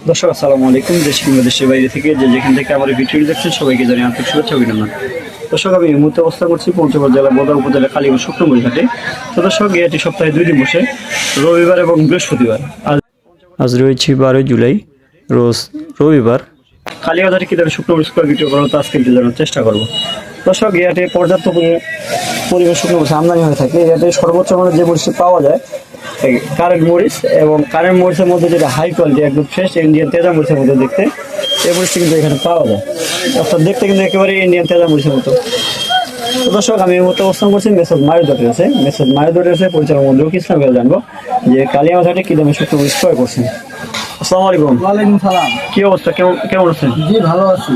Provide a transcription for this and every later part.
দর্শক আসসালামু আলাইকুম। দেশ কিংবা দেশের বাইরে থেকে যেখান থেকে আমার ভিডিও দেখছেন সবাইকে জানাই আন্তরিক শুভেচ্ছা অভিনন্দন। দর্শক আমি এই মুহূর্তে অবস্থান করছি পঞ্চগড় জেলা বদর উপজেলা কালীগঞ্জ শুক্রমুড়ি ঘাটে। তো দর্শক এটি সপ্তাহে 2 দিন বসে, রবিবার এবং বৃহস্পতিবার। আজ রয়েছে 12 জুলাই, রোজ রবিবার। কালীগঞ্জ ঘাটে কীভাবে শুক্রমুড়ি স্কোয়ার বিক্রি করা হতো আজকে জানার চেষ্টা করবো। দর্শক এতে পর্যাপ্ত পরিমাণ শুকনো মরিচ আমদানি হয়ে থাকে। এতে সর্বোচ্চ মানে যে মরিচ পাওয়া যায় কারেন্ট মরিচ, এবং কারেন্ট মরিচের মধ্যে যেটা হাই কোয়ালিটি একদম ফ্রেশ ইন্ডিয়ান তেজা মরিচের মধ্যে দেখতে, এই মরিচটা কিন্তু এখানে পাওয়া যায়। অর্থাৎ দেখতে কিন্তু একেবারে ইন্ডিয়ান তেজা মরিচের মতো। তো দর্শক আমি এই মুহূর্তে অবস্থান করছি মেসেজ মায়ুদটের আছে। মেসেজ মায়ুদটের আছে পরিচালক মন্দির ইসলাম জানবো যে কালিয়াগঞ্জ ঘাটে কি দামে শুকনো মরিচ ক্রয় করছেন। আসসালামু আলাইকুম। ওয়ালাইকুম সালাম। কি অবস্থা, কেমন আছেন? জি ভালো আছি।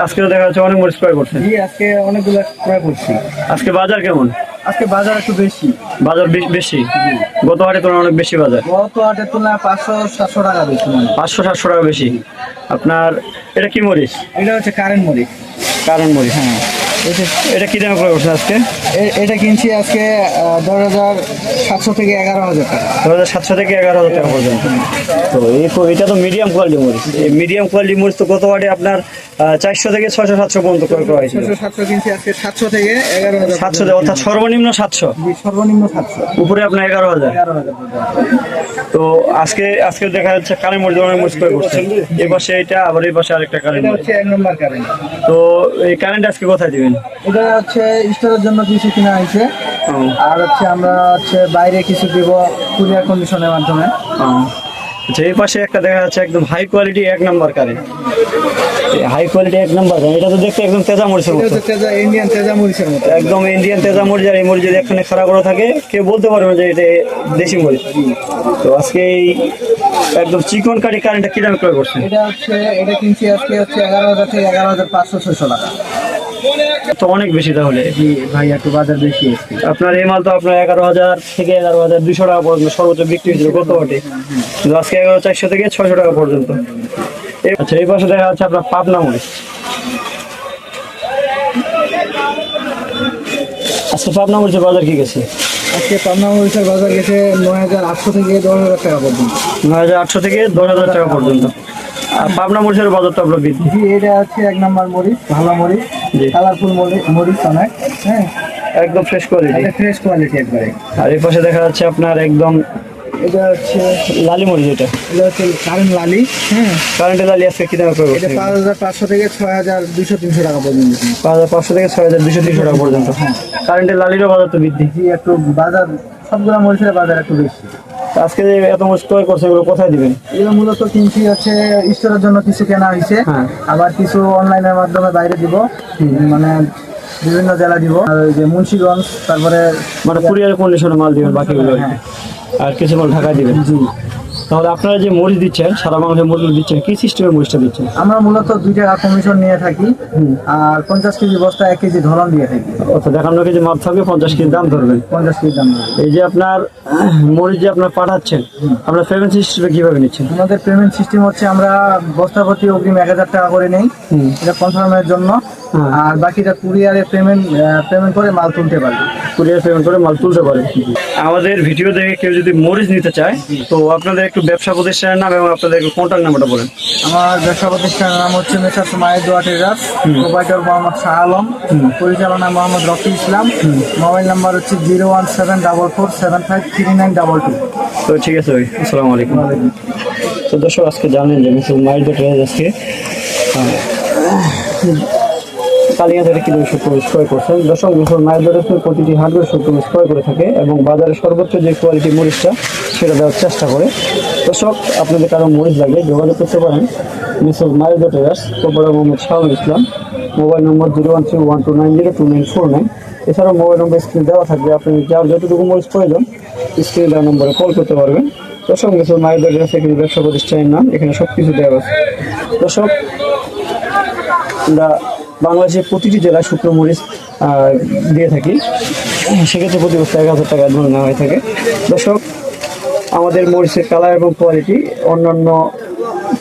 আজকে দেখা যাচ্ছে অনেক মরিচ ক্রয় করছেন। জি আজকে অনেকগুলো ক্রয় করছি। আজকে বাজার কেমন? আজকে বাজার একটু বেশি। বাজার বেশি? গত হাটে তুলনায় অনেক বেশি বাজার। গত হাটের তুলনায় 500-700 টাকা বেশি। 500-700 টাকা বেশি। আপনার এটা কি মরিচ? এটা হচ্ছে কারেন্ট মরিচ। কারেন্ট মরিচ, হ্যাঁ। এটা কি দামে ক্রয় করছেন আজকে? এটা কিনছি আজকে 10,700 থেকে 11,000 টাকা। 10,700 থেকে 11,000 টাকা পর্যন্ত। তো এটা তো মিডিয়াম কোয়ালিটি মরিচ। এই মিডিয়াম কোয়ালিটি মরিচ তো গত হাটে আপনার 400 থেকে 600-700 পর্যন্ত ক্রয় করা হয়েছিল। 600-700 কিনছি আজকে 700 থেকে 11,000। 700, অর্থাৎ সর্বনিম্ন 700, সর্বনিম্ন 700, উপরে আপনার 11,000। তো আজকে দেখা যাচ্ছে কারেন্ট মরিচ অনেক মরিচ ক্রয় করছেন। এই পাশে এটা, আবার এই পাশে আরেকটা কারেন্ট মরিচ। হচ্ছে 1 নম্বর কারেন্ট। তো এই কারেন্ট আজকে কোথায় দিবেন? এটা হচ্ছে স্টোরের জন্য কিছু কিনা হয়েছে, আর হচ্ছে আমরা হচ্ছে বাইরে কিছু দিব কুরিয়ার কন্ডিশনের মাধ্যমে। আচ্ছা, এই পাশে একটা দেখা যাচ্ছে একদম হাই কোয়ালিটি 1 নম্বর কারেন্ট। হাই কোয়ালিটি 1 নম্বর কারেন্ট, এটা তো দেখতে একদম তেজা মরিচের মতো। ইন্ডিয়ান তেজা মরিচের মতো, একদম ইন্ডিয়ান তেজা মরিচ। আর এই মরিচ যদি এখানে খাড়া করা থাকে কেউ বলতে পারবে যে এটা দেশি মরিচ। তো আজকে এই একদম চিকন কাটি কারেন্টটা কি দামে ক্রয় করছেন? এটা কিনছি আজকে হচ্ছে 11,000 থেকে 11,500-600 টাকা। তো অনেক বেশি তাহলে। জি ভাই, একটু বাজার বেশি আছে। আপনার এই মাল তো আপনার 11,000 থেকে 11,200 টাকা পর্যন্ত সর্বোচ্চ বিক্রি হয়েছিল গত হাটে, কিন্তু আজকে 11,400 থেকে 600 টাকা পর্যন্ত। আচ্ছা, এই পাশে দেখা যাচ্ছে আপনার পাবনা মরিচ। আজকে পাবনা মরিচের বাজার কি গেছে? আজকে পাবনা মরিচের বাজার গেছে 9,800 থেকে 10,000 টাকা পর্যন্ত। 9,800 থেকে 10,000 টাকা পর্যন্ত। আর পাবনা মরিচের বাজারটা আপনার বৃদ্ধি। জি, এটা হচ্ছে 1 নম্বর মরিচ, ভালো মরিচ, কালারফুল মরিচ অনেক। হ্যাঁ, একদম ফ্রেশ কোয়ালিটি। ফ্রেশ কোয়ালিটি একবারে। আর এই পাশে দেখা যাচ্ছে আপনার একদম এটা হচ্ছে লালি মরিচ। এটা হচ্ছে কারেন্ট লালি। হ্যাঁ, কারেন্টের লালি আজকে কি দামে ক্রয় এটা করছেন? 5,500 থেকে 6,200-300 টাকা পর্যন্ত। 5,500 থেকে 6,200-300 টাকা পর্যন্ত। হ্যাঁ, কারেন্টের লালিরও বাজার তো বৃদ্ধি। জি, একটু বাজার সবগুলো মরিচের বাজার একটু বেশি। আজকে যে এত মরিচ ক্রয় করছে এগুলো কোথায় দিবেন? এগুলো মূলত কিনছি হচ্ছে স্টোরের জন্য কিছু কেনা হয়েছে, আবার কিছু অনলাইনের মাধ্যমে বাইরে দিব, মানে বিভিন্ন জেলা দিব। আর ওই যে মুন্সিগঞ্জ, তারপরে মানে কুরিয়ার কন্ডিশনে মাল দিবেন বাকিগুলো, আর কিছু মাল ঢাকায় দিবেন। জি। তাহলে আপনারা যে মরিচ দিচ্ছেন, সারা বাংলাদেশের মরিচ দিচ্ছেন, কি সিস্টেমের মরিচটা দিচ্ছেন? আমরা মূলত 2 টাকা কমিশন নিয়ে থাকি, আর 50 কেজি বস্তা 1 কেজি ধরন দিয়ে থাকি। অর্থাৎ 51 কেজি মাল থাকবে, 50 কেজি দাম ধরবেন। 50 কেজি দাম ধরবে। এই যে আপনার মরিচ যে আপনার পাঠাচ্ছেন, আপনার পেমেন্ট সিস্টেমে কিভাবে নিচ্ছেন? আমাদের পেমেন্ট সিস্টেম হচ্ছে আমরা বস্তা প্রতি অগ্রিম 1,000 টাকা করে নেই, এটা কনফার্মের জন্য। আর বাকিটা কুরিয়ারে পেমেন্ট করে মাল তুলতে পারবে। কুরিয়ার পেমেন্ট করে মাল তুলতে পারে। আমাদের ভিডিও দেখে কেউ যদি মরিচ নিতে চায়, তো আপনাদের একটু ব্যবসা প্রতিষ্ঠানের নাম এবং আপনাদের একটু কন্ট্যাক্ট নাম্বারটা বলেন। আমার ব্যবসা প্রতিষ্ঠানের নাম হচ্ছে messrs Mayedoa traders, proprietor Mohammad Shah Alam, পরিচালনা মোহাম্মদ রফি ইসলাম। মোবাইল নাম্বার হচ্ছে 01744753922। তো ঠিক আছে ভাই, আসসালামু আলাইকুম। তো দর্শক আজকে জানেন যে মেসার্স মায়েদোয়া ট্রেডার্স আজকে কালিয়া থেকে কিলো শুকনো মরিচ ক্রয় করছেন। দর্শক মেসার্স মায়েদোয়া ট্রেডার্স প্রতিটি হাটে শুকনো মরিচ ক্রয় করে থাকে এবং বাজারে সর্বোচ্চ যে কোয়ালিটি মরিচটা সেটা দেওয়ার চেষ্টা করে। দর্শক আপনাদের কারো মরিচ লাগলে যোগাযোগ করতে পারেন messrs Mayedoa traders, proprietor Mohammad Shah Islam. Mobile number 01312902949। এছাড়াও মোবাইল নম্বর স্ক্রিনে দেওয়া থাকবে, আপনি যার যতটুকু মরিচ প্রয়োজন স্ক্রিনে দেওয়া নম্বরে কল করতে পারবেন। দর্শক মেসার্স মায়েদোয়া ট্রেডার্স এখানে ব্যবসা প্রতিষ্ঠানের নাম, এখানে সব কিছু দেওয়া আছে। দর্শক আমরা বাংলাদেশের প্রতিটি জেলায় শুকনো মরিচ দিয়ে থাকি, সেক্ষেত্রে প্রতি বছর 1,000 টাকা ধরে নেওয়া হয়ে থাকে। দর্শক আমাদের মরিচের কালার এবং কোয়ালিটি অন্যান্য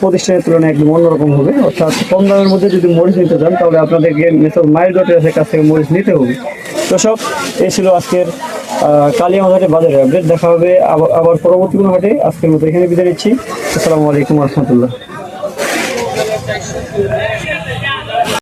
প্রতিষ্ঠানের তুলনায় একদম অন্যরকম হবে। অর্থাৎ কম দামের মধ্যে যদি মরিচ নিতে চান তাহলে আপনাদেরকে মেসার্স মায়েদোয়া ট্রেডার্সের কাছ থেকে মরিচ নিতে হবে। দর্শক এই ছিল আজকের কালিয়াগঞ্জ হাটের বাজারের আপডেট। দেখা হবে আবার পরবর্তী কোনো হাটে। আজকের মতো এখানে বিদায় নিচ্ছি। আসসালামু আলাইকুম ওয়া রাহমাতুল্লাহ।